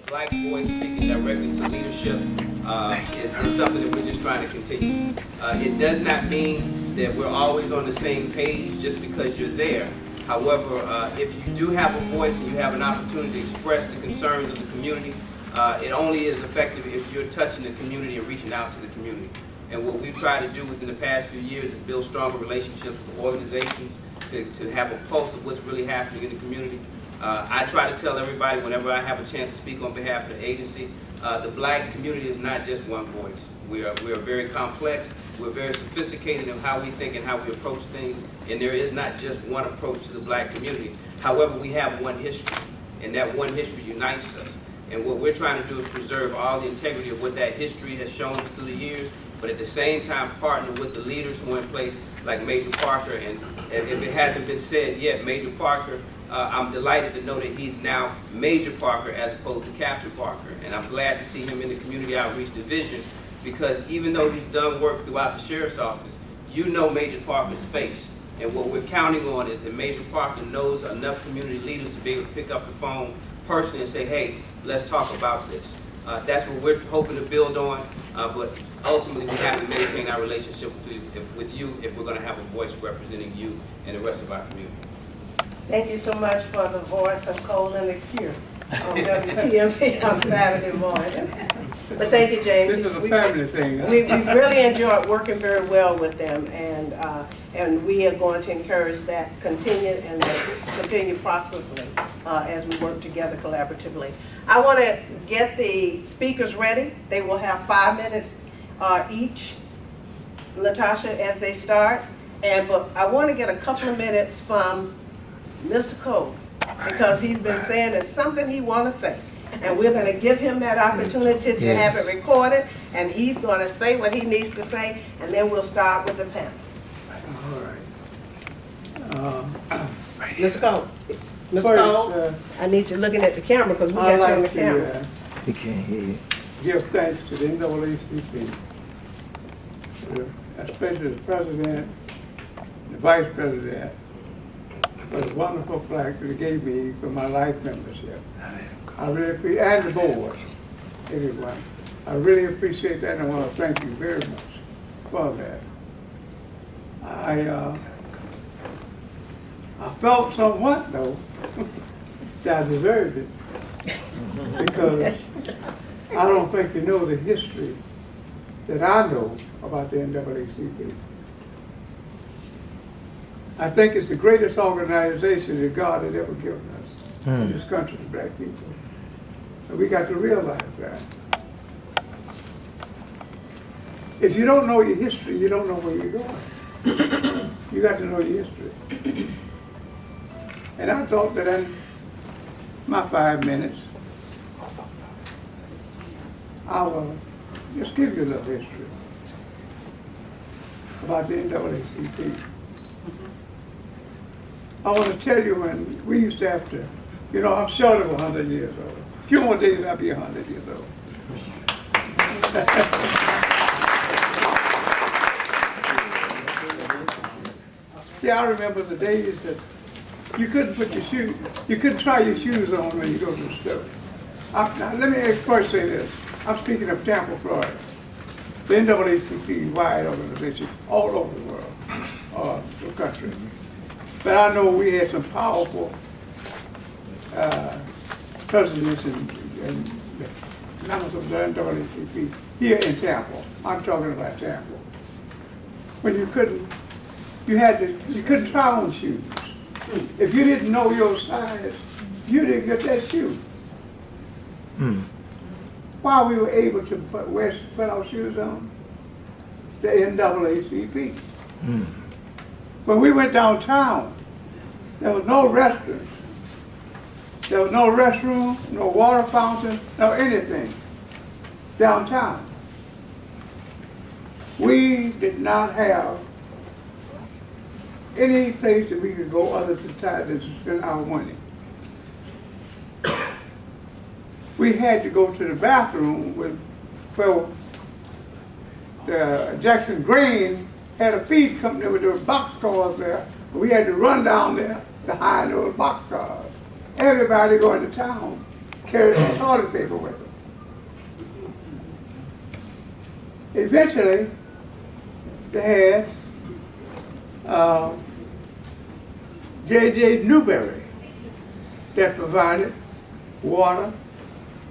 black voice speaking directly to leadership is something that we're just trying to continue. It does not mean that we're always on the same page just because you're there. However, if you do have a voice and you have an opportunity to express the concerns of the community, it only is effective if you're touching the community and reaching out to the community. And what we've tried to do within the past few years is build stronger relationships with organizations to have a pulse of what's really happening in the community. I try to tell everybody whenever I have a chance to speak on behalf of the agency, the black community is not just one voice. We are very complex, we're very sophisticated in how we think and how we approach things, and there is not just one approach to the black community. However, we have one history, and that one history unites us. And what we're trying to do is preserve all the integrity of what that history has shown us through the years, but at the same time partner with the leaders who are in place, like Major Parker. And if it hasn't been said yet, Major Parker, I'm delighted to know that he's now Major Parker as opposed to Captain Parker. And I'm glad to see him in the Community Outreach Division, because even though he's done work throughout the Sheriff's Office, you know Major Parker's face. And what we're counting on is that Major Parker knows enough community leaders to be able to pick up the phone personally and say, hey, let's talk about this. That's what we're hoping to build on, but ultimately we have to maintain our relationship with you if we're going to have a voice representing you and the rest of our community. Thank you so much for the voice of Cole and the Cure on WTMP on Saturday morning. But thank you, James. This is a family thing. Huh? We've really enjoyed working very well with them, and we are going to encourage that continue prosperously as we work together collaboratively. I want to get the speakers ready. They will have 5 minutes each, Natasha, as they start. But I want to get a couple of minutes from Mr. Cole, because he's been saying there's something he wants to say. And we're going to give him that opportunity to have it recorded, and he's going to say what he needs to say, and then we'll start with the panel. All right. Mr. Cole. Mr. Cole, I need you looking at the camera because we got you on the camera. He can't hear you. Give thanks to the NAACP, especially the president, the vice president, for the wonderful plaque that they gave me for my life membership. I really appreciate, and the board, everyone. I really appreciate that, and I want to thank you very much for that. I felt somewhat, though, that I deserved it, because I don't think you know the history that I know about the NAACP. I think it's the greatest organization that God has ever given us in this country, to black people. And we got to realize that. If you don't know your history, you don't know where you're going. You got to know your history. And I thought that in my 5 minutes, I will just give you a little history about the NAACP. I want to tell you, when we used to have to, you know, I'm short of 100 years old. A few more days, I'll be 100 years old. See, I remember the days that you couldn't put your shoes, you couldn't try your shoes on when you go to the store. Now, let me first say this. I'm speaking of Tampa, Florida. The NAACP wide organization all over the world, the country. But I know we had some powerful presidents and members of the NAACP here in Tampa. I'm talking about Tampa. When you couldn't try on shoes. If you didn't know your size, you didn't get that shoe. Why we were able to put our shoes on? The NAACP. When we went downtown, there was no restaurants. There was no restroom, no water fountain, no anything downtown. We did not have any place that we could go other than to spend our money. We had to go to the bathroom where Jackson Grain had a feed company with those boxcars there. We had to run down there to hide those boxcars. Everybody going to town carried some toilet paper with them. Eventually, they had J.J. Newberry that provided water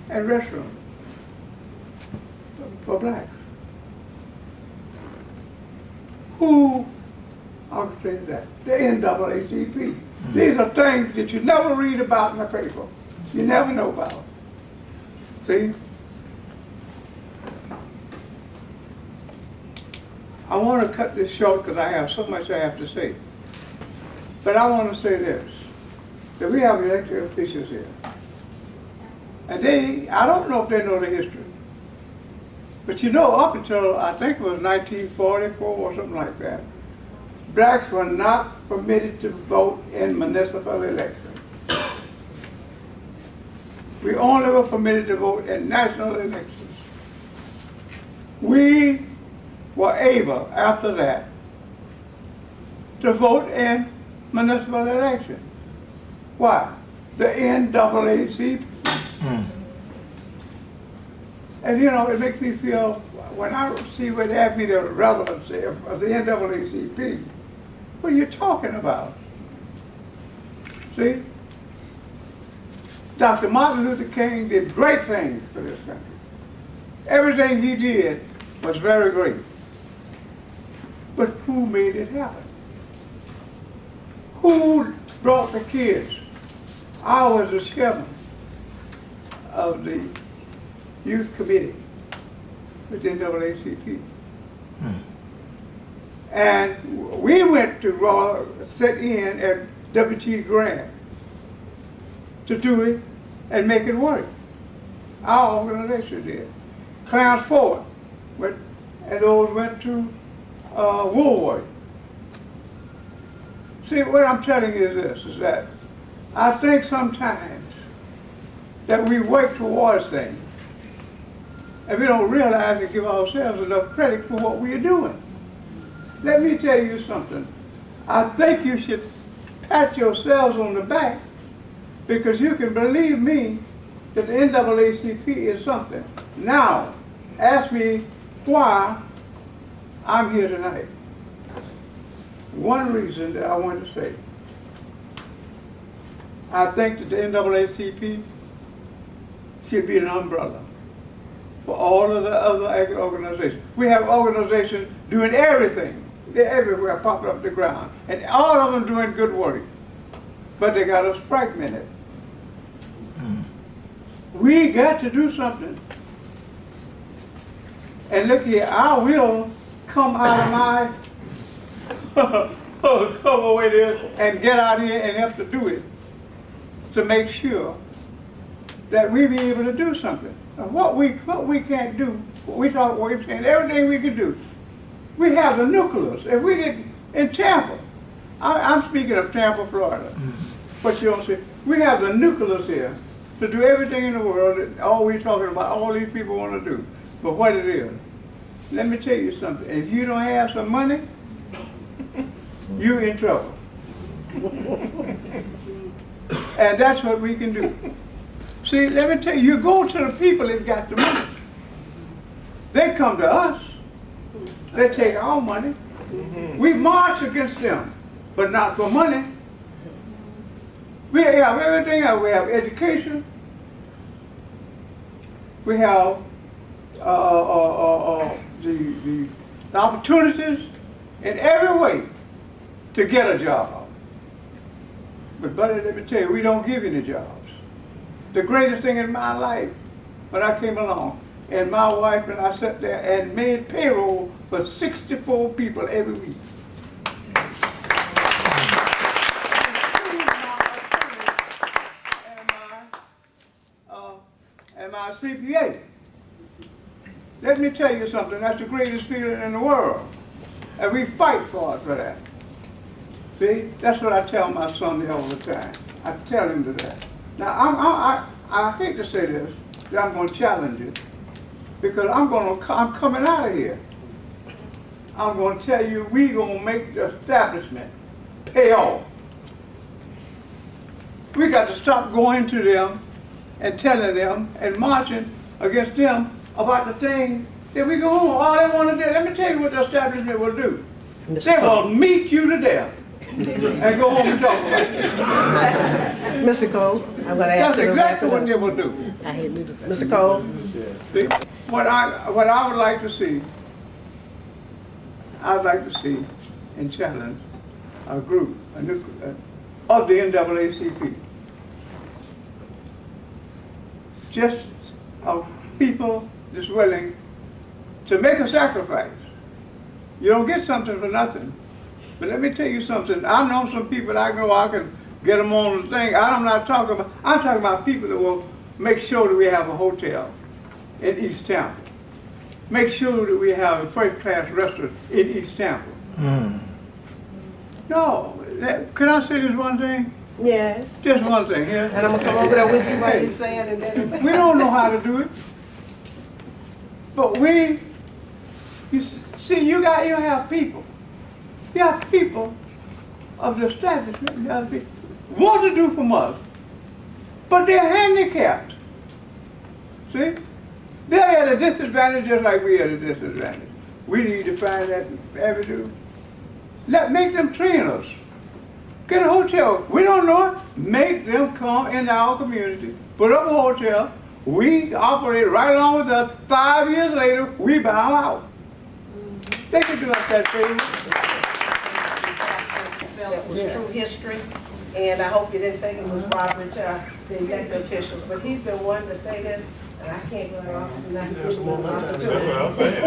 and restrooms for blacks. Who orchestrated that? The NAACP. These are things that you never read about in the paper. You never know about. See? I want to cut this short because I have so much I have to say. But I want to say this, that we have elected officials here. And I don't know if they know the history. But you know, up until I think it was 1944 or something like that, blacks were not permitted to vote in municipal elections. We only were permitted to vote in national elections. We were able, after that, to vote in municipal elections. Why? The NAACP. And you know, it makes me feel, when I see where they have me the relevancy of the NAACP, what are you talking about? See? Dr. Martin Luther King did great things for this country. Everything he did was very great. But who made it happen? Who brought the kids? I was the chairman of the youth committee with the NAACP. And we went to sit in at W.T. Grant to do it and make it work. Our organization did. Clarence Ford and those went to Woolworth. See, what I'm telling you is this, is that I think sometimes that we work towards things and we don't realize and give ourselves enough credit for what we're doing. Let me tell you something. I think you should pat yourselves on the back because you can believe me that the NAACP is something. Now, ask me why I'm here tonight. One reason that I want to say, I think that the NAACP should be an umbrella for all of the other organizations. We have organizations doing everything. They're everywhere, popping up the ground. And all of them doing good work. But they got us fragmented. We got to do something. And look here, I will come out of my come away there and get out here and have to do it to make sure that we be able to do something. And what we can't do, we're saying everything we can do. We have the nucleus. If we didn't, in Tampa, I'm speaking of Tampa, Florida, but you don't see, we have the nucleus here to do everything in the world that all we're talking about, all these people want to do. But what it is, let me tell you something. If you don't have some money, you're in trouble. And that's what we can do. See, let me tell you, you go to the people that got the money. They come to us. They take our money. We march against them, but not for money. We have everything else. We have education. We have the opportunities in every way to get a job. But buddy, let me tell you, we don't give any jobs. The greatest thing in my life, when I came along, and my wife and I sat there and made payroll for 64 people every week. And my CPA. Let me tell you something, that's the greatest feeling in the world. And we fight for that. See, that's what I tell my son all the time. I tell him that. Now, I hate to say this, that I'm going to challenge you, because I'm coming out of here. I'm going to tell you, we're going to make the establishment pay off. We got to stop going to them and telling them and marching against them about the thing that we go on. All they want to do, let me tell you what the establishment will do. They will meet you to death and go home and talk about it. Mr. Cole, I'm going to ask That's you to wrap exactly it what up. they will do. Mr. Cole? See, what I would like to see, I'd like to see and challenge a group, a new, of the NAACP. Just of people that's willing to make a sacrifice. You don't get something for nothing. But let me tell you something. I know some people I can get them on the thing. I'm talking about people that will make sure that we have a hotel in East Tampa. Make sure that we have a first-class restaurant in East Tampa. No, can I say this one thing? Yes. Just one thing, yeah? And I'm going to come over there with you while you're saying and then... We don't know how to do it. But you have people. You have people of the establishment, you have people want to do from us, but they're handicapped. See? They're at a disadvantage just like we're at a disadvantage. We need to find that avenue. Make them train us. Get a hotel. We don't know it. Make them come into our community. Put up a hotel. We operate right along with us. 5 years later, we bow out. They can do us that favor. That was true history, and I hope you didn't think it was Robert, the elected officials, but he's been one to say this, and I can't go off and not give him an opportunity. That's what I'm saying.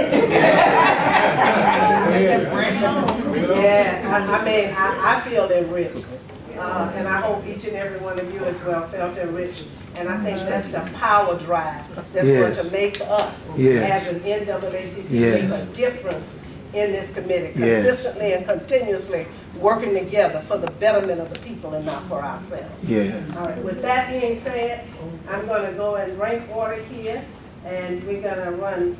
Yeah, I mean, I feel enriched, and I hope each and every one of you as well felt enriched. And I think that's the power drive that's going to make us, as an NAACP, make a difference in this committee, consistently and continuously working together for the betterment of the people and not for ourselves. All right, with that being said, I'm going to go in rank order here, and we're going to run,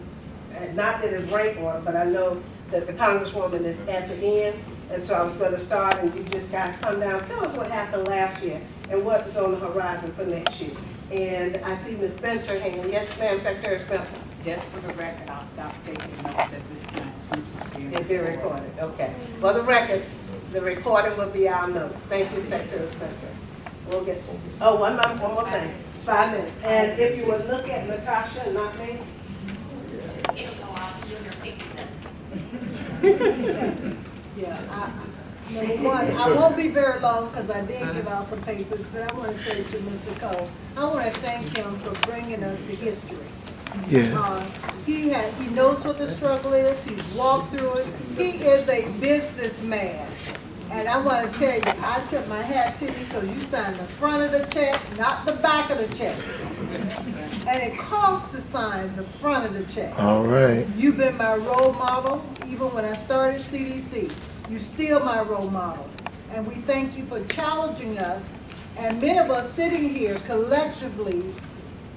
not that it's rank order, but I know that the Congresswoman is at the end, and so I was going to start, and you just guys come down. Tell us what happened last year and what is on the horizon for next year. And I see Ms. Spencer hanging. Yes, ma'am, Secretary Spencer. Just for the record, I'll stop taking notes at this time since it's being It'll be recorded, okay. For the records, the recording will be our notes. Thank you, Secretary Spencer. We'll get, one more thing, 5 minutes. And if you would look at Natasha and not me. It'll go off, you and your face Yeah, number one, I won't be very long because I did give out some papers, but I want to say to Mr. Cole, I want to thank him for bringing us the history. He knows what the struggle is. He's walked through it. He is a businessman. And I want to tell you, I tip my hat to you because you signed the front of the check, not the back of the check. And it costs to sign the front of the check. All right. You've been my role model, even when I started CDC. You're still my role model. And we thank you for challenging us. And many of us sitting here collectively,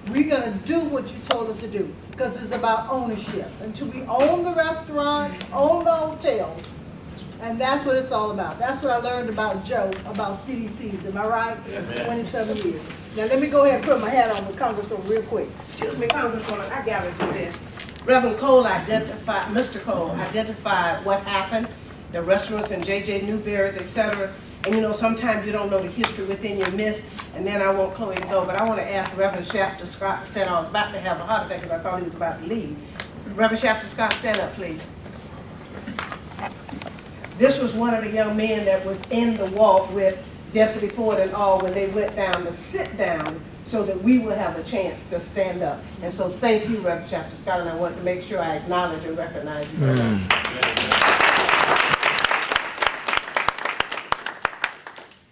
we're going to do what you told us to do. Because it's about ownership. Until we own the restaurants, own the hotels. And that's what it's all about. That's what I learned about Joe, about CDCs. Am I right? Amen. 27 years. Now let me go ahead and put my hat on with Congresswoman real quick. Excuse me, Congresswoman, I gotta do this. Reverend Cole identified, Mr. Cole identified what happened, the restaurants and J.J. Newberry's, et cetera. And you know, sometimes you don't know the history within your midst, and then I want Chloe to go. But I want to ask Reverend Shafter Scott to stand up. I was about to have a heart attack because I thought he was about to leave. Reverend Shafter Scott, stand up, please. This was one of the young men that was in the walk with Deputy Ford and all when they went down to sit down so that we would have a chance to stand up. And so thank you, Reverend Shafter Scott, and I want to make sure I acknowledge and recognize you.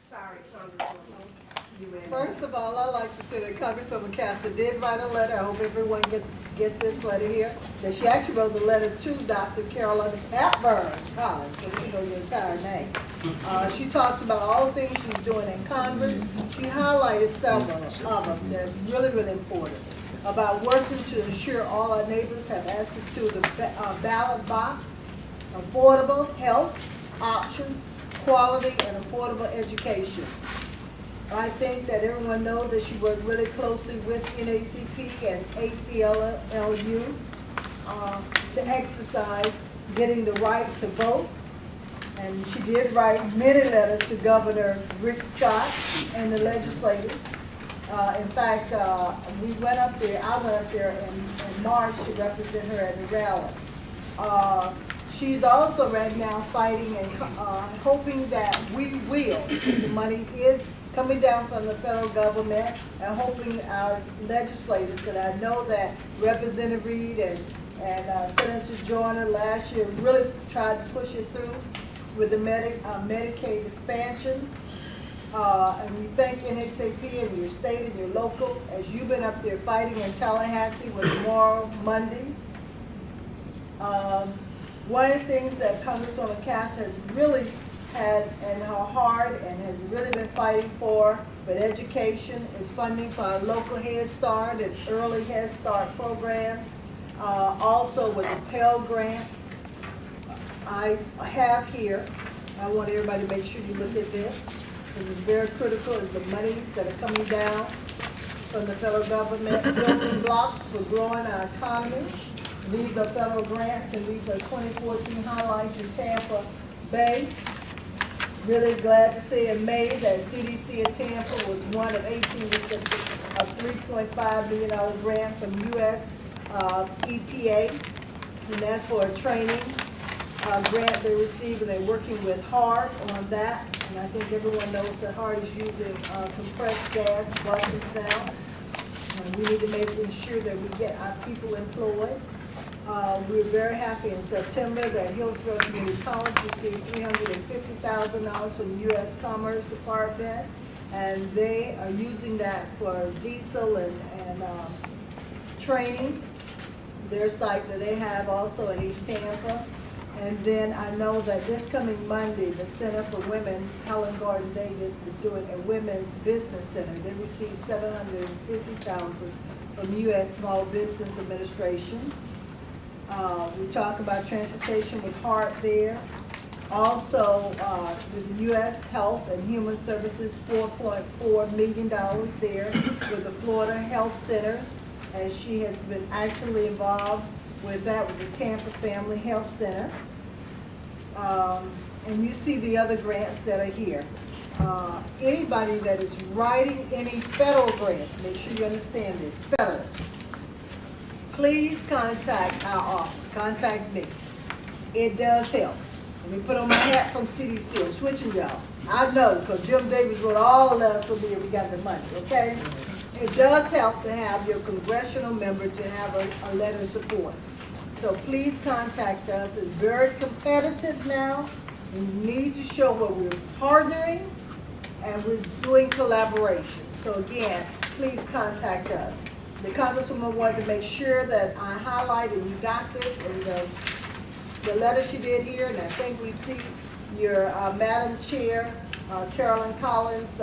Sorry, Congresswoman. First of all, I'd like to say that Congresswoman Castor did write a letter. I hope everyone get this letter here. That she actually wrote the letter to Dr. Carolyn Hepburn Collins, so you know your entire name. She talked about all the things she's doing in Congress. She highlighted several of them that's really, really important. About working to ensure all our neighbors have access to the ballot box, affordable health options, quality and affordable education. I think that everyone knows that she worked really closely with NAACP and ACLU to exercise getting the right to vote. And she did write many letters to Governor Rick Scott and the legislators. In fact, we went up there, I went up there in March to represent her at the rally. She's also right now fighting and hoping that we will, because the money is coming down from the federal government, and hoping our legislators, and I know that Representative Reed and Senator Joyner last year really tried to push it through with the Medicaid expansion. And we thank NAACP and your state and your local, as you've been up there fighting in Tallahassee with tomorrow, Mondays. One of the things that Congresswoman Cash has really had in her heart and has really been fighting for, but education is funding for our local Head Start and early Head Start programs. Also with the Pell Grant, I have here, I want everybody to make sure you look at this, because it's very critical, is the monies that are coming down from the federal government, building blocks for growing our economy. These are federal grants, and these are 2014 highlights in Tampa Bay. Really glad to say in May that CDC in Tampa was one of 18 recipients of $3.5 million grant from U.S. EPA, and that's for a training grant they received, and they're working with HART on that. And I think everyone knows that HART is using compressed gas buses now. We need to make sure that we get our people employed. We were very happy in September that Hillsborough Community College received $350,000 from the U.S. Commerce Department, and they are using that for diesel and training, their site that they have also in East Tampa. And then I know that this coming Monday, the Center for Women, Helen Gordon Davis, is doing a women's business center. They received $750,000 from U.S. Small Business Administration. We talk about transportation with HART there. Also, with the U.S. Health and Human Services, $4.4 million there with the Florida Health Centers, as she has been actively involved with that, with the Tampa Family Health Center. And you see the other grants that are here. Anybody that is writing any federal grants, make sure you understand this, federal, please contact our office, contact me. It does help. Let me put on my hat from CDC, I'm switching y'all. I know, because Jim Davis wrote all the letters for me and we got the money, okay? It does help to have your congressional member to have a letter of support. So please contact us. It's very competitive now. We need to show where we're partnering and we're doing collaboration. So again, please contact us. The Congresswoman wanted to make sure that I highlight, and you got this in the letter she did here, and I think we see your Madam Chair, Carolyn Collins,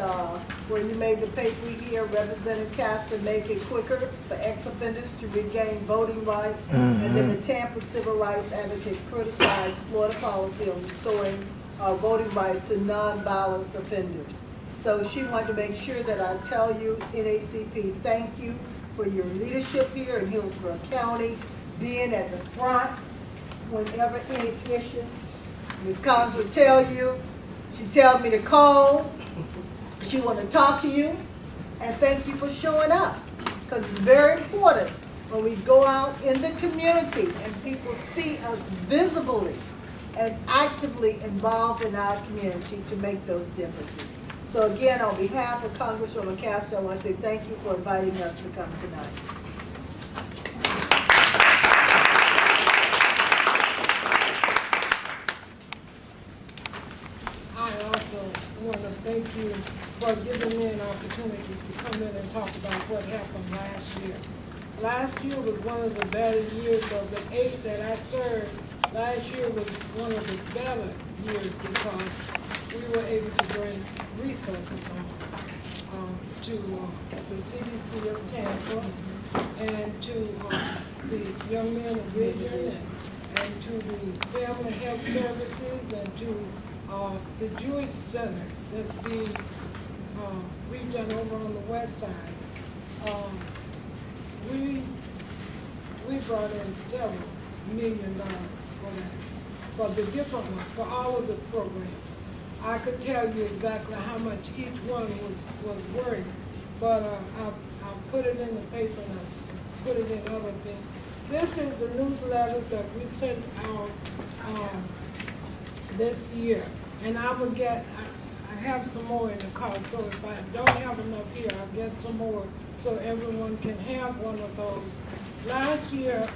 where you made the paper here, Representative Castor, make it quicker for ex-offenders to regain voting rights. And then the Tampa Civil Rights Advocate criticized Florida policy on restoring voting rights to non-violence offenders. So she wanted to make sure that I tell you, NAACP, thank you for your leadership here in Hillsborough County, being at the front whenever any issue. Ms. Collins would tell you, she tells me to call, she want to talk to you, and thank you for showing up, because it's very important when we go out in the community and people see us visibly and actively involved in our community to make those differences. So again, on behalf of Congresswoman Castro, I want to say thank you for inviting us to come tonight. I also want to thank you for giving me an opportunity to come in and talk about what happened last year. Last year was one of the better years of the 8 that I served. Last year was one of the better years because we were able to bring resources on to the CDC of Tampa and to the Young Men of Vision and to the Family Health Services and to the Jewish Center that's being region over on the west side. We brought in several $1 million for that, for the different ones, for all of the programs. I could tell you exactly how much each one was worth, but I'll put it in the paper and I'll put it in other things. This is the newsletter that we sent out this year, and I have some more in the car, so if I don't have enough here, I'll get some more so everyone can have one of those. Last year,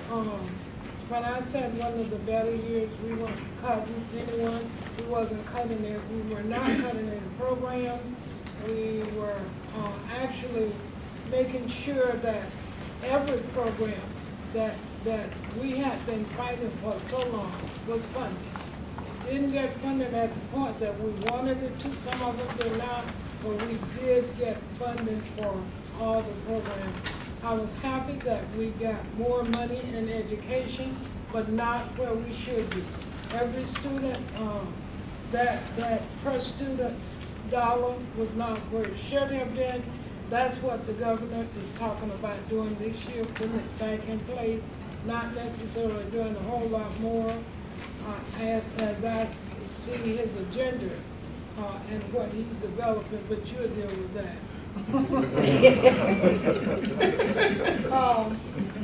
when I said one of the better years, we weren't cutting anyone, we wasn't cutting it, we were not cutting any programs. We were actually making sure that every program that we had been fighting for so long was funded. It didn't get funded at the point that we wanted it to, some of them did not, but we did get funding for all the programs. I was happy that we got more money in education, but not where we should be. Every student, that per student dollar was not where it should have been. That's what the governor is talking about doing this year, putting it back in place, not necessarily doing a whole lot more. As I see his agenda and what he's developing, but you'll deal with that.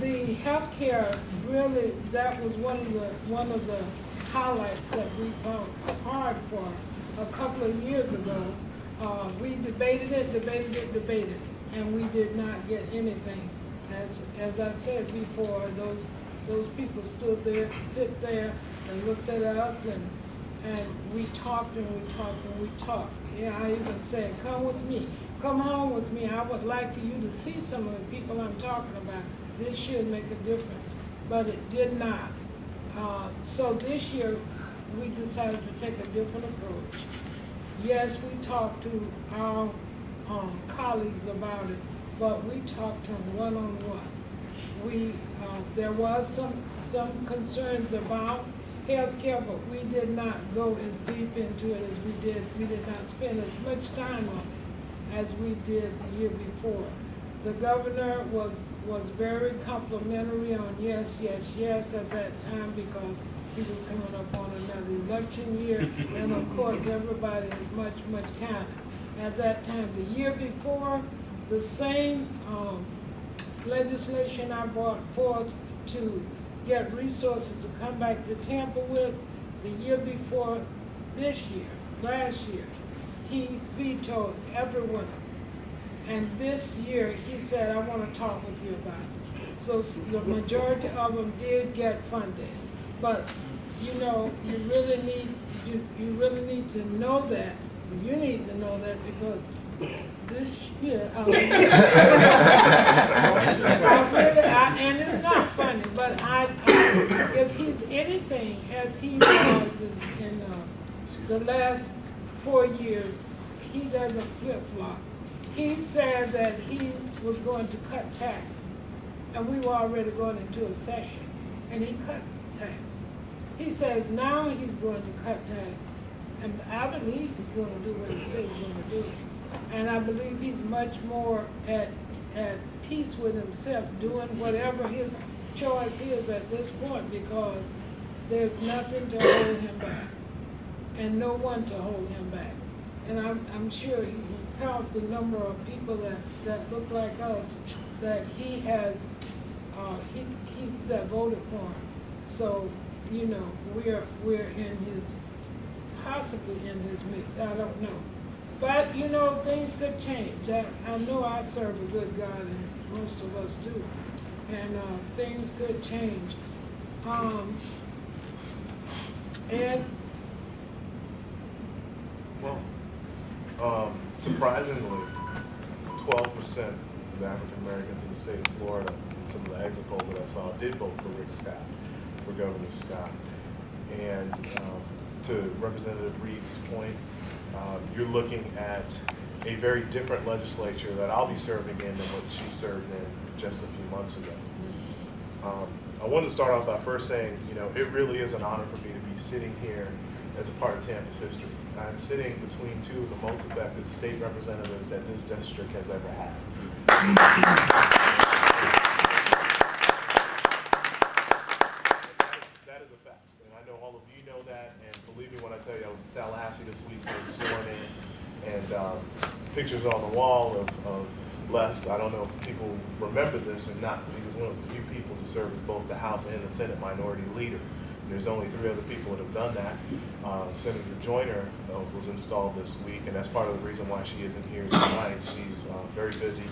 The healthcare, really, that was one of the highlights that we fought hard for a couple of years ago. We debated it, and we did not get anything. As I said before, those people stood there, sit there, and looked at us, and we talked and we talked and we talked. Yeah, I even said, come with me. Come home with me. I would like for you to see some of the people I'm talking about. This should make a difference. But it did not. So this year, we decided to take a different approach. Yes, we talked to our colleagues about it, but we talked to them one-on-one. There was some concerns about healthcare, but we did not go as deep into it as we did. We did not spend as much time on it as we did the year before. The governor was very complimentary on yes, yes, yes at that time because he was coming up on another election year, and of course everybody is much, much kinder. At that time, the year before, the same legislation I brought forth to get resources to come back to Tampa with, the year before this year, last year, he vetoed every one of them. And this year, he said, I want to talk with you about it. So the majority of them did get funded. But, you know, you really need to know that. You need to know that because this year, and it's not funny, but if he's anything as he was in the last 4 years, he doesn't flip-flop. He said that he was going to cut tax, and we were already going into a session, and he cut tax. He says now he's going to cut tax, and I believe he's going to do what he says he's going to do. And I believe he's much more at peace with himself, doing whatever his choice is at this point, because there's nothing to hold him back, and no one to hold him back. And I'm sure he can count the number of people that look like us that he has, that voted for him. So, you know, we're in his, possibly in his mix, I don't know. But, you know, things could change. I know I serve a good God, and most of us do. And things could change. Ed? Well, surprisingly, 12% of the African Americans in the state of Florida, in some of the exit polls that I saw, did vote for Rick Scott, for Governor Scott. And to Representative Reed's point, you're looking at a very different legislature that I'll be serving in than what she served in just a few months ago. I wanted to start off by first saying, you know, it really is an honor for me to be sitting here as a part of Tampa's history. I'm sitting between two of the most effective state representatives that this district has ever had. That is a fact, and I know all of you know that, and believe me when I tell you I was in Tallahassee this week getting sworn in, and pictures on the wall of Les. I don't know if people remember this or not, but he was one of the few people to serve as both the House and the Senate Minority Leader. There's only 3 other people that have done that. Senator Joyner was installed this week, and that's part of the reason why she isn't here tonight. She's very busy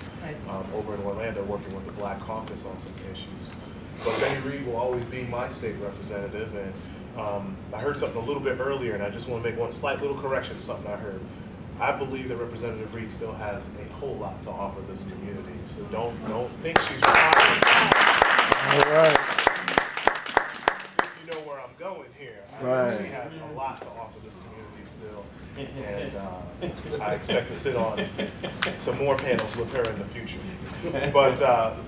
over in Orlando working with the Black Caucus on some issues. But Benny Reed will always be my state representative, and I heard something a little bit earlier, and I just want to make one slight little correction to something I heard. I believe that Representative Reed still has a whole lot to offer this community, so don't think she's retired. All right. You know where I'm going here. Right. She has a lot to offer this community still, and I expect to sit on some more panels with her in the future. But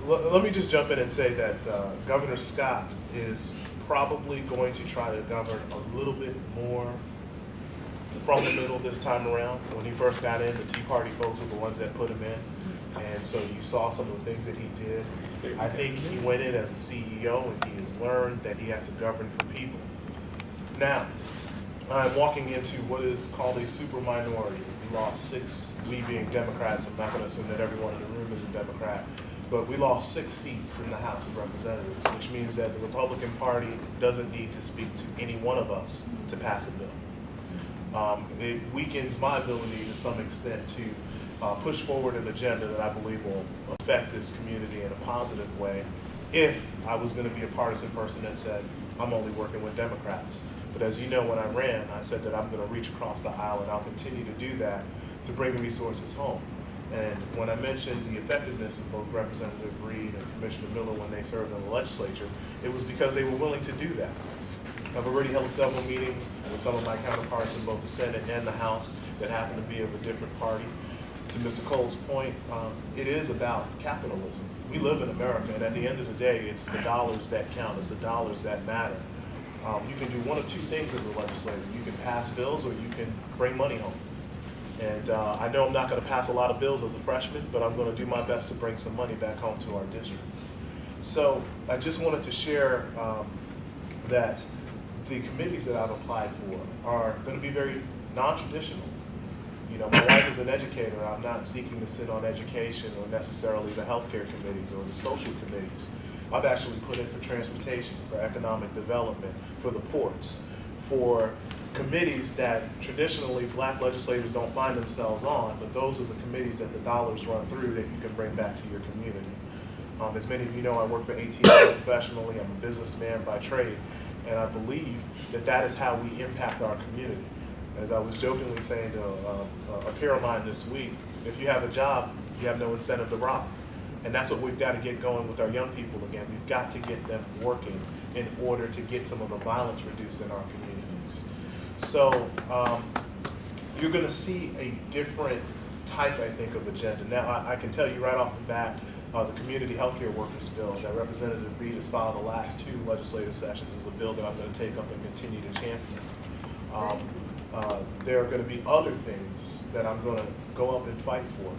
let me just jump in and say that Governor Scott is probably going to try to govern a little bit more from the middle this time around. When he first got in, the Tea Party folks were the ones that put him in, and so you saw some of the things that he did. I think he went in as a CEO, and he has learned that he has to govern for people. Now, I'm walking into what is called a super minority. We lost 6, we being Democrats. I'm not going to assume that everyone in the room is a Democrat, but we lost 6 seats in the House of Representatives, which means that the Republican Party doesn't need to speak to any one of us to pass a bill. It weakens my ability to some extent to push forward an agenda that I believe will affect this community in a positive way if I was going to be a partisan person that said, I'm only working with Democrats. But as you know, when I ran, I said that I'm going to reach across the aisle, and I'll continue to do that to bring resources home. And when I mentioned the effectiveness of both Representative Reed and Commissioner Miller when they served in the legislature, it was because they were willing to do that. I've already held several meetings with some of my counterparts in both the Senate and the House that happen to be of a different party. To Mr. Cole's point, it is about capitalism. We live in America, and at the end of the day, it's the dollars that count. It's the dollars that matter. You can do one of 2 things as a legislator. You can pass bills, or you can bring money home. And I know I'm not going to pass a lot of bills as a freshman, but I'm going to do my best to bring some money back home to our district. So I just wanted to share that the committees that I've applied for are going to be very non-traditional. You know, my wife is an educator. I'm not seeking to sit on education or necessarily the healthcare committees or the social committees. I've actually put in for transportation, for economic development, for the ports, for committees that traditionally black legislators don't find themselves on, but those are the committees that the dollars run through that you can bring back to your community. As many of you know, I work for AT&T professionally. I'm a businessman by trade, and I believe that that is how we impact our community. As I was jokingly saying to a peer of mine this week, if you have a job, you have no incentive to rob. And that's what we've got to get going with our young people again. We've got to get them working in order to get some of the violence reduced in our communities. So you're going to see a different type, I think, of agenda. Now, I can tell you right off the bat, the Community Healthcare Workers Bill that Representative Reed has filed the last 2 legislative sessions is a bill that I'm going to take up and continue to champion. There are going to be other things that I'm going to go up and fight for.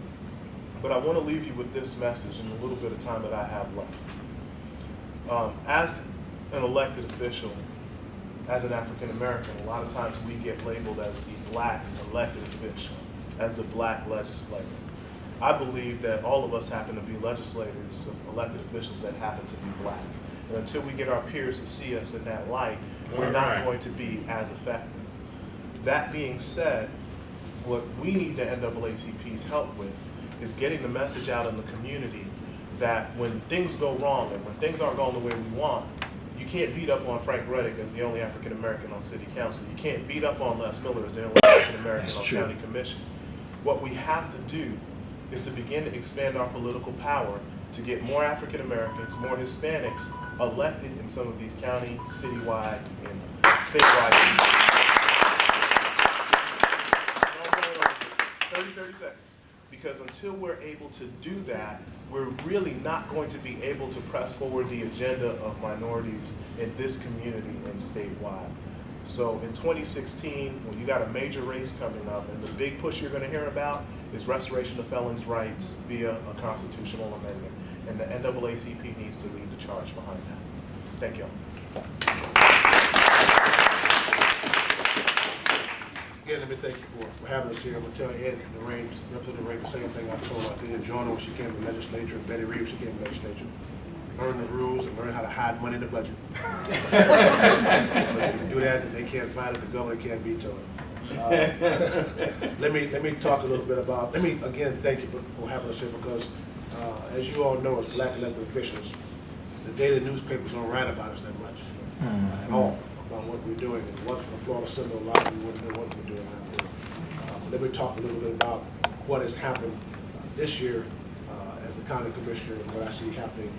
But I want to leave you with this message in the little bit of time that I have left. As an elected official, as an African American, a lot of times we get labeled as the black elected official, as the black legislator. I believe that all of us happen to be legislators, elected officials that happen to be black. And until we get our peers to see us in that light, we're not going to be as effective. That being said, what we need the NAACP's help with is getting the message out in the community that when things go wrong and when things aren't going the way we want, you can't beat up on Frank Reddick as the only African American on City Council. You can't beat up on Les Miller as the only African American on County Commission. What we have to do is to begin to expand our political power to get more African Americans, more Hispanics elected in some of these county, citywide, and statewide. 30 seconds. Because until we're able to do that, we're really not going to be able to press forward the agenda of minorities in this community and statewide. So in 2016, when you got a major race coming up, and the big push you're going to hear about is restoration of felons' rights via a constitutional amendment. And the NAACP needs to lead the charge behind that. Thank you. Again, let me thank you for having us here. I'm going to tell Ed and Lorraine, Representative Lorraine, the same thing I told her. I did join her when she came to the legislature, and Betty Reeves, she came to the legislature. Learn the rules and learn how to hide money in the budget. But if you do that, and they can't find it, the governor can't veto it. Let me talk a little bit about, let me again thank you for having us here, because as you all know, as black elected officials, the daily newspapers don't write about us that much at all, about what we're doing. If it wasn't for the Florida Senate, a lot of you wouldn't know what we're doing out there. Let me talk a little bit about what has happened this year as a county commissioner and what I see happening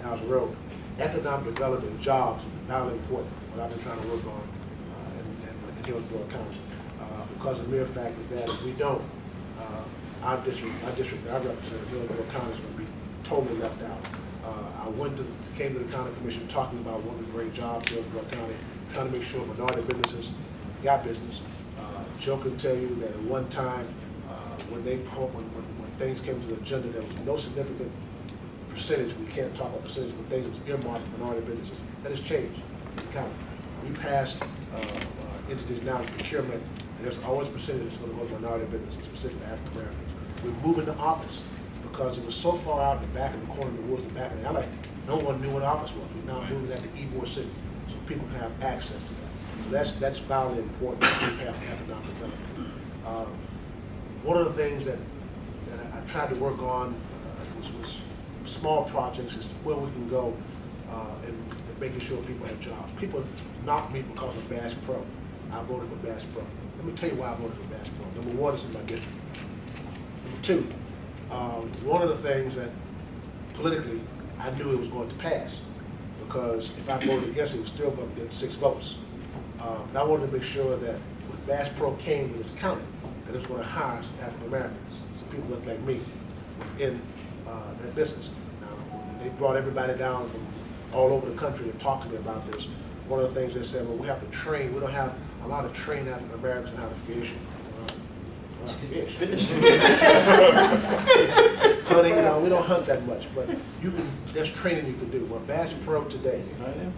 down the road. Economic development, jobs, are very important, what I've been trying to work on in Hillsborough County. Because the mere fact is that if we don't, our district that I represent, Hillsborough County, is going to be totally left out. I came to the county commission talking about one of the great jobs in Hillsborough County, trying to make sure minority businesses got business. Joe can tell you that at one time, when things came to the agenda, there was no significant percentage. We can't talk about percentage, but things was earmarked for minority businesses. That has changed in the county. We passed entities now in procurement. There's always a percentage that's going to go to minority businesses, specifically African Americans. We're moving to office because it was so far out in the back of the corner of the woods, in the back of the alley, no one knew what office was. We're now moving that to Ybor City, so people can have access to that. So that's vitally important that we have economic development. One of the things that I tried to work on was small projects is where we can go and making sure people have jobs. People knock me because of Bass Pro. I voted for Bass Pro. Let me tell you why I voted for Bass Pro. Number one, it's in my district. Number two, one of the things that politically I knew it was going to pass, because if I voted against it, it was still going to get 6 votes. And I wanted to make sure that when Bass Pro came to this county, that it was going to hire some African Americans, some people that look like me, in that business. Now, they brought everybody down from all over the country to talk to me about this. One of the things they said, well, we have to train. We don't have a lot of trained African Americans on how to fish. Hunting, we don't hunt that much, but there's training you can do. Well, Bass Pro today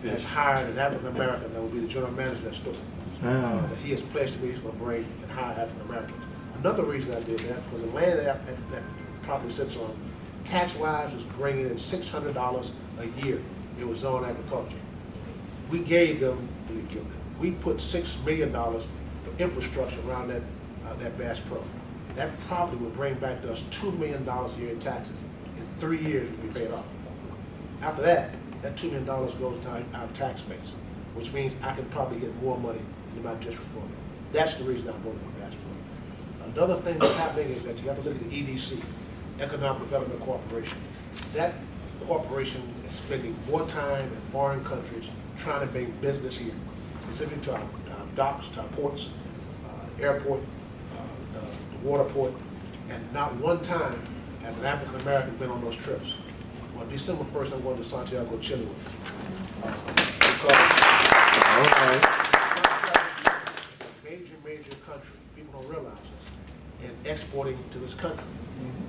has hired an African American that will be the general manager of that store. That he has pledged to me he's going to bring and hire African Americans. Another reason I did that was the land that property sits on, tax-wise, was bringing in $600 a year. It was zoned agriculture. We gave them, we put $6 million for infrastructure around that Bass Pro. That probably would bring back to us $2 million a year in taxes. In 3 years, it would be paid off. After that $2 million goes to our tax base, which means I can probably get more money in my district for it. That's the reason I voted for Bass Pro. Another thing that's happening is that you have to look at the EDC, Economic Development Corporation. That corporation is spending more time in foreign countries trying to bring business here, specifically to our docks, to our ports, airport, the water port, and not one time has an African American been on those trips. Well, December 1st, I'm going to Santiago, Chile with it's a major country. People don't realize this, and exporting to this country.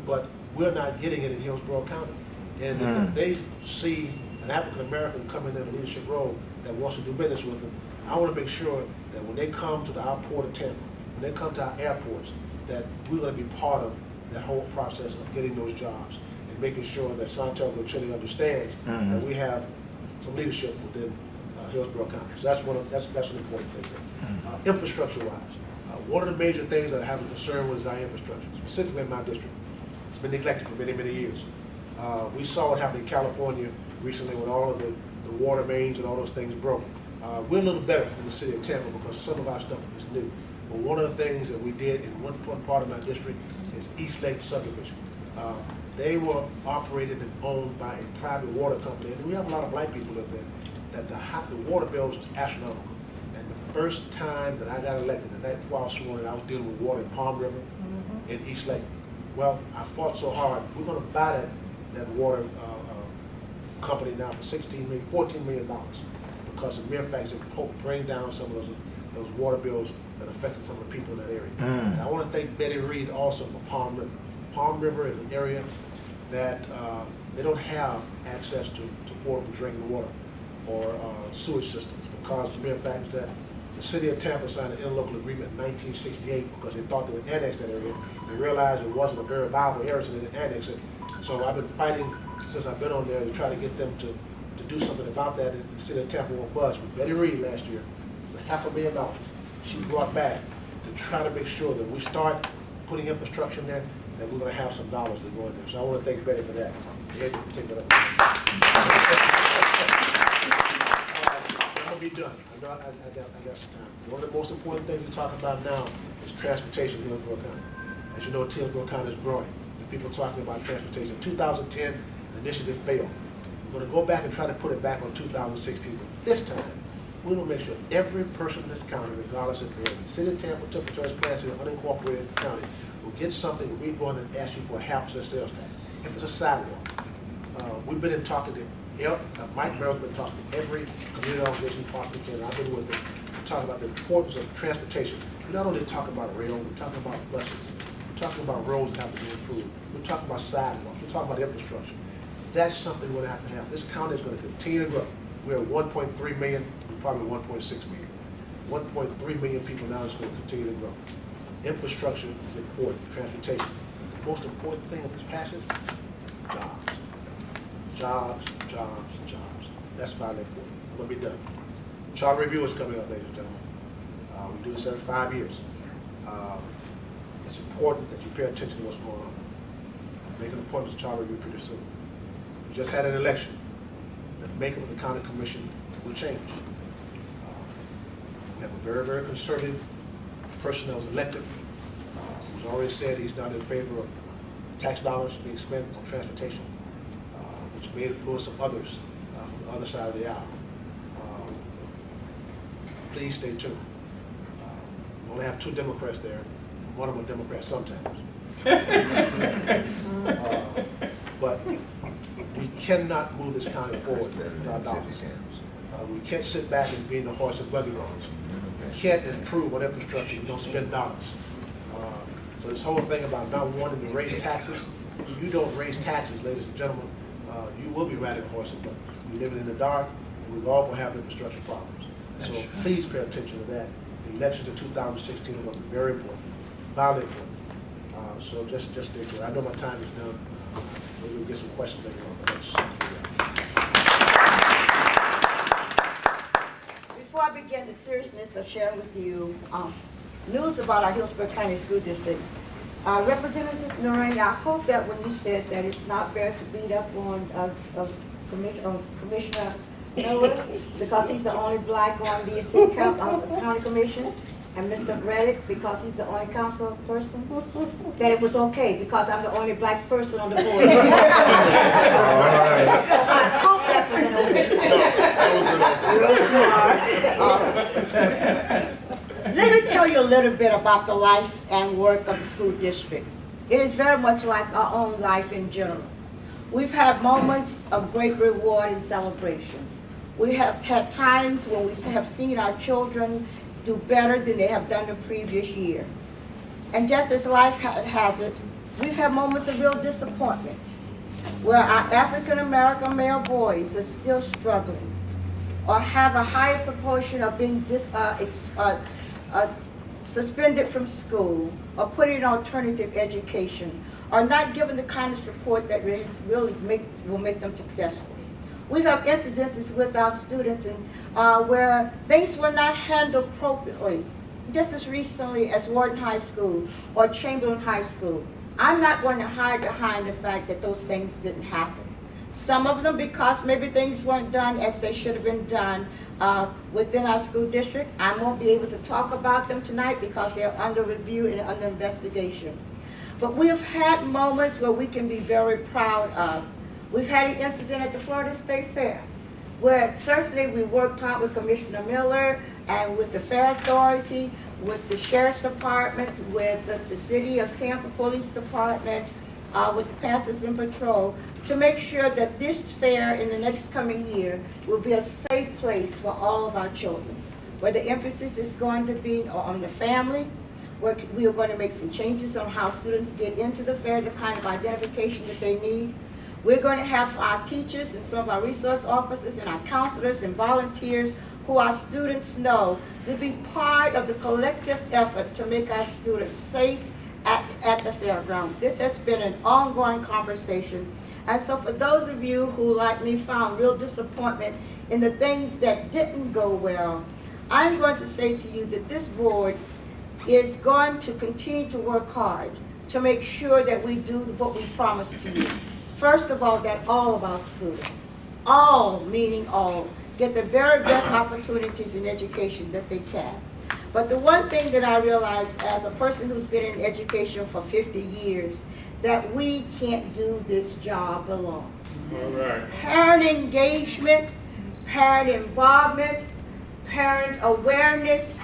But we're not getting it in Hillsborough County. And if they see an African American coming in a leadership role that wants to do business with them, I want to make sure that when they come to our port of Tampa, when they come to our airports, that we're going to be part of that whole process of getting those jobs and making sure that Santiago, Chile understands that we have some leadership within Hillsborough County. So that's an important thing. Infrastructure-wise, one of the major things that I have a concern with is our infrastructure, specifically in my district. It's been neglected for many, many years. We saw what happened in California recently when all of the water mains and all those things broke. We're a little better in the city of Tampa because some of our stuff is new. But one of the things that we did in one part of my district is East Lake subdivision. They were operated and owned by a private water company, and we have a lot of black people live there, that the water bills was astronomical. And the first time that I got elected, the night before I was sworn in, I was dealing with water in Palm River in East Lake. Well, I fought so hard. We're going to buy that water company now for $14 million. because the mere fact is it helped bring down some of those water bills that affected some of the people in that area. And I want to thank Betty Reed also for Palm River. Palm River is an area that they don't have access to portable drinking water or sewage systems, because the mere fact is that the city of Tampa signed an interlocal agreement in 1968 because they thought they would annex that area. They realized it wasn't a very viable area, so they didn't annex it. So I've been fighting since I've been on there to try to get them to do something about that. And the city of Tampa won't budge. But Betty Reed last year, it's $500,000 she brought back to try to make sure that we start putting infrastructure in there, that we're going to have some dollars to go in there. So I want to thank Betty for that. Take that up. I'm going to be done. I know I got some time. One of the most important things we talk about now is transportation in Hillsborough County. As you know, Hillsborough County is growing. And people are talking about transportation. In 2010, the initiative failed. We're going to go back and try to put it back on 2016. But this time, we will make sure every person in this county, regardless if they're in the city of Tampa, Temple, Plant City, or unincorporated county, will get something. We're going to ask you for a half % sales tax. If it's a sidewalk, we've been in talking to Mike Merrill's been talking to every community organization possibly can. I've been with them. We're talking about the importance of transportation. We're not only talking about rail, we're talking about buses. We're talking about roads that have to be improved. We're talking about sidewalks. We're talking about infrastructure. That's something we're going to have. This county is going to continue to grow. We're at 1.3 million. We're probably 1.6 million. 1.3 million people now is going to continue to grow. Infrastructure is important. Transportation. The most important thing that this passes is jobs. Jobs, jobs, jobs. That's vitally important. I'm going to be done. Charter review is coming up, ladies and gentlemen. We do this every 5 years. It's important that you pay attention to what's going on. Make an appointment to charter review pretty soon. We just had an election. The makeup of the county commission will change. We have a very, very conservative person that was elected, who's already said he's not in favor of tax dollars being spent on transportation, which may influence some others from the other side of the aisle. Please stay tuned. We only have 2 Democrats there. One of them a Democrat sometimes. But we cannot move this county forward without dollars. We can't sit back and be in the horse and buggy roads. We can't improve on infrastructure if we don't spend dollars. So this whole thing about not wanting to raise taxes, if you don't raise taxes, ladies and gentlemen, you will be riding a horse and buggy. We're living in the dark, and we're all going to have infrastructure problems. So please pay attention to that. The elections in 2016 are going to be very important, vitally important. So just stay tuned. I know my time is done. Maybe we'll get some questions later on. But Before I begin the seriousness of sharing with you news about our Hillsborough County School District, Representative Noreen, I hope that when you said that it's not fair to beat up on Commissioner Miller because he's the only black on the city county commission, and Mr. Reddick because he's the only council person, that it was okay because I'm the only black person on the board. So I hope that was an oversight. Let me tell you a little bit about the life and work of the school district. It is very much like our own life in general. We've had moments of great reward and celebration. We have had times when we have seen our children do better than they have done the previous year. And just as life has it, we've had moments of real disappointment where our African American male boys are still struggling or have a higher proportion of being suspended from school or put in alternative education or not given the kind of support that really will make them successful. We have incidences with our students where things were not handled appropriately, just as recently as Wharton High School or Chamberlain High School. I'm not going to hide behind the fact that those things didn't happen. Some of them because maybe things weren't done as they should have been done within our school district. I won't be able to talk about them tonight because they're under review and under investigation. But we have had moments where we can be very proud of. We've had an incident at the Florida State Fair where certainly we worked hard with Commissioner Miller and with the Fair Authority, with the Sheriff's Department, with the City of Tampa Police Department, with the Pastors in Patrol to make sure that this fair in the next coming year will be a safe place for all of our children, where the emphasis is going to be on the family, where we are going to make some changes on how students get into the fair, the kind of identification that they need. We're going to have our teachers and some of our resource officers and our counselors and volunteers who our students know to be part of the collective effort to make our students safe at the fairground. This has been an ongoing conversation. And so for those of you who, like me, found real disappointment in the things that didn't go well, I'm going to say to you that this board is going to continue to work hard to make sure that we do what we promised to you. First of all, that all of our students, all meaning all, get the very best opportunities in education that they can. But the one thing that I realized as a person who's been in education for 50 years, that we can't do this job alone. All right. Parent engagement, parent involvement, parent awareness,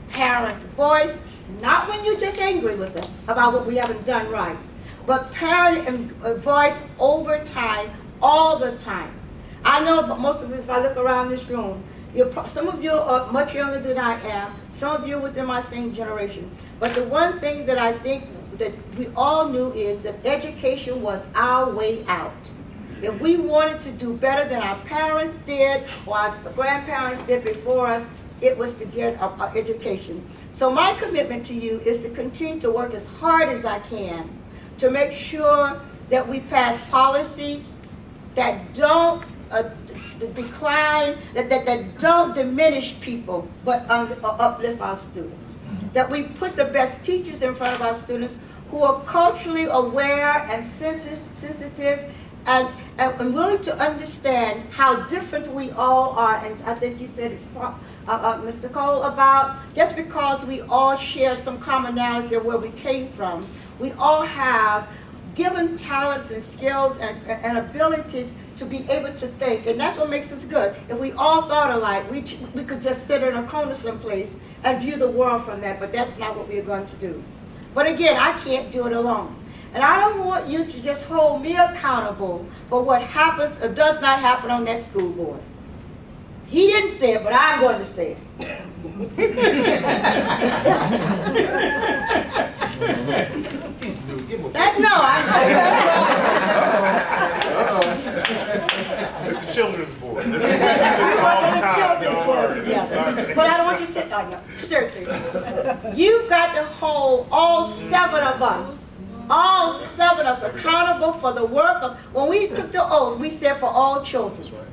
parent voice, not when you're just angry with us about what we haven't done right, but parent voice over time, all the time. I know most of you, if I look around this room, some of you are much younger than I am, some of you are within my same generation. But the one thing that I think that we all knew is that education was our way out. If we wanted to do better than our parents did or our grandparents did before us, it was to get our education. So my commitment to you is to continue to work as hard as I can to make sure that we pass policies that don't decline, that don't diminish people, but uplift our students. That we put the best teachers in front of our students who are culturally aware and sensitive and willing to understand how different we all are. And I think you said, Mr. Cole, about just because we all share some commonality of where we came from, we all have given talents and skills and abilities to be able to think, and that's what makes us good. If we all thought alike, we could just sit in a corner someplace and view the world from that, but that's not what we're going to do. But again, I can't do it alone. And I don't want you to just hold me accountable for what happens or does not happen on that school board. He didn't say it, but I'm going to say it. It's the children's board. This is all the time. Don't worry. But I don't want you to sit on you. Seriously. You've got to hold all 7 of us accountable for the work of, when we took the oath, we said for all children.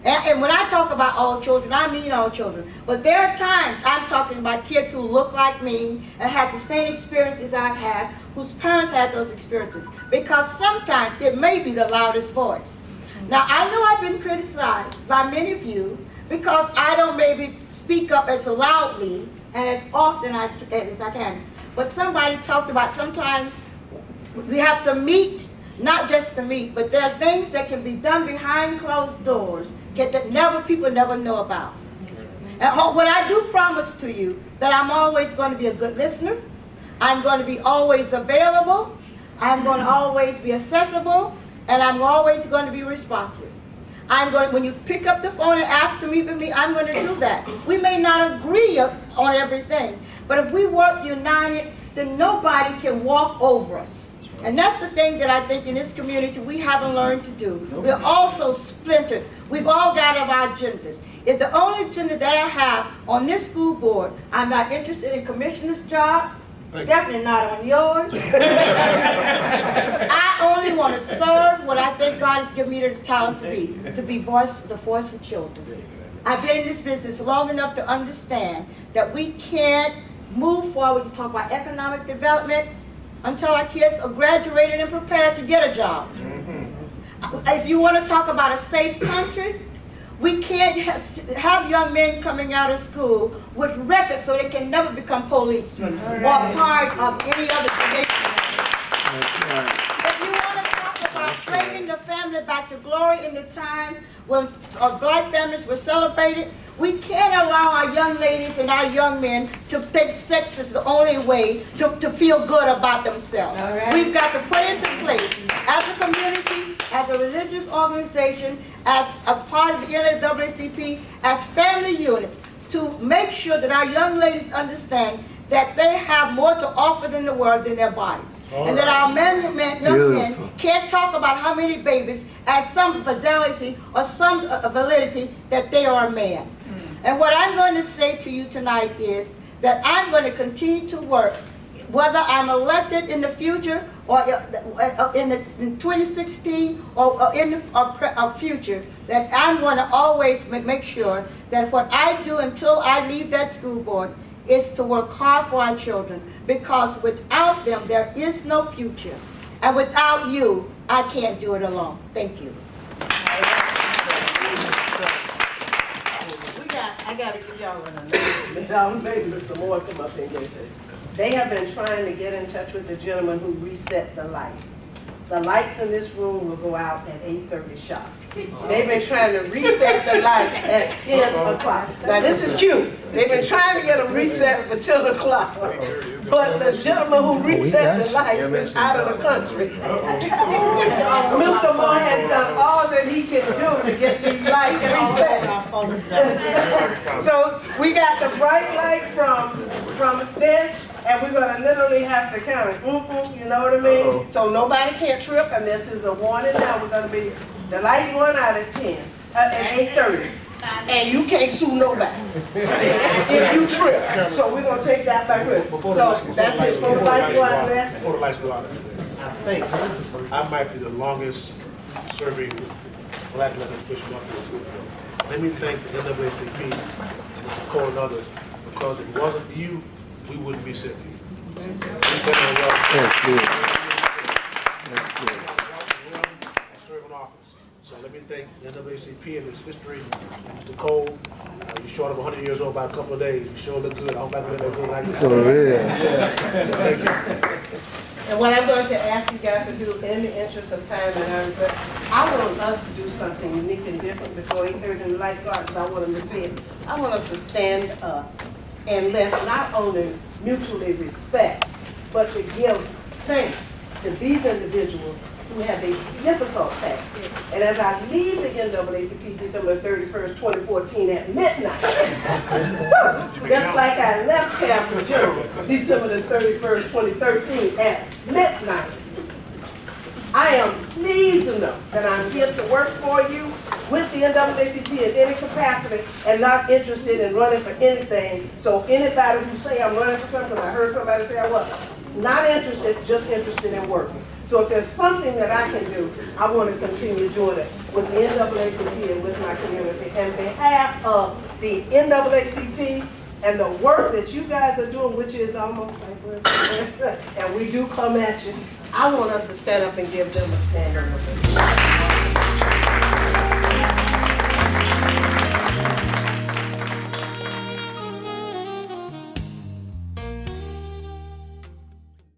And when I talk about all children, I mean all children. But there are times I'm talking about kids who look like me and have the same experiences I've had, whose parents had those experiences. Because sometimes it may be the loudest voice. Now, I know I've been criticized by many of you because I don't maybe speak up as loudly and as often as I can. But somebody talked about sometimes we have to meet, not just to meet, but there are things that can be done behind closed doors that people never know about. And what I do promise to you, that I'm always going to be a good listener. I'm going to be always available. I'm going to always be accessible. And I'm always going to be responsive. When you pick up the phone and ask to meet with me, I'm going to do that. We may not agree on everything, but if we work united, then nobody can walk over us. And that's the thing that I think in this community we haven't learned to do. We're also splintered. We've all got our agendas. If the only agenda that I have on this school board, I'm not interested in commissioner's job, definitely not on yours. I only want to serve what I think God has given me the talent to be the voice for children. I've been in this business long enough to understand that we can't move forward to talk about economic development until our kids are graduated and prepared to get a job. If you want to talk about a safe country, we can't have young men coming out of school with records so they can never become policemen or part of any other nation. If you want to talk about great bringing the family back to glory in the time when black families were celebrated. We can't allow our young ladies and our young men to think sex is the only way to feel good about themselves. All right. We've got to put into place, as a community, as a religious organization, as a part of the NAACP, as family units, to make sure that our young ladies understand that they have more to offer than the world than their bodies. And that our young men can't talk about how many babies as some fidelity or some validity that they are a man. And what I'm going to say to you tonight is that I'm going to continue to work, whether I'm elected in the future or in 2016 or in the future, that I'm going to always make sure that what I do until I leave that school board is to work hard for our children, because without them there is no future, and without you I can't do it alone. Thank you. I gotta give y'all an announcement. I'll maybe Mr. Moore come up and get you. They have been trying to get in touch with the gentleman who reset the lights. The lights in this room will go out at 8:30 sharp. They've been trying to reset the lights at 10 o'clock. Now this is cute. They've been trying to get them reset for 10 o'clock. But the gentleman who reset the lights is out of the country. Mr. Moore has done all that he can do to get these lights reset. So we got the bright light from this, and we're gonna literally have to count it. You know what I mean? So nobody can't trip, and this is a warning now. We're gonna be, the lights going out at 8:30. And you can't sue nobody if you trip. So we're gonna take that back with us. So that's it. Before the lights go out there. Before the lights go out, I think I might be the longest serving black elected official up here. Let me thank the NAACP, Mr. Cole and others, because if it wasn't for you, we wouldn't be sitting here. We've been on That's good. serving office. So let me thank the NAACP and its history. Mr. Cole, you short of 100 years old by a couple of days. You sure look good. I hope I can let that go like this. For real. Yeah. So thank you. And what I'm going to ask you guys to do in the interest of time and everything, I want us to do something unique and different before 8:30 in the light guard, because I want them to see it. I want us to stand up and let's not only mutually respect, but to give thanks to these individuals who have a difficult task. And as I leave the NAACP December 31st, 2014 at midnight, just like I left Capital General December the 31st, 2013 at midnight, I am pleased to know that I'm here to work for you with the NAACP in any capacity and not interested in running for anything. So anybody who say I'm running for something, I heard somebody say I wasn't, not interested, just interested in working. So if there's something that I can do, I want to continue doing it with the NAACP and with my community. And on behalf of the NAACP and the work that you guys are doing, which is almost like, and we do come at you, I want us to stand up and give them a standing ovation.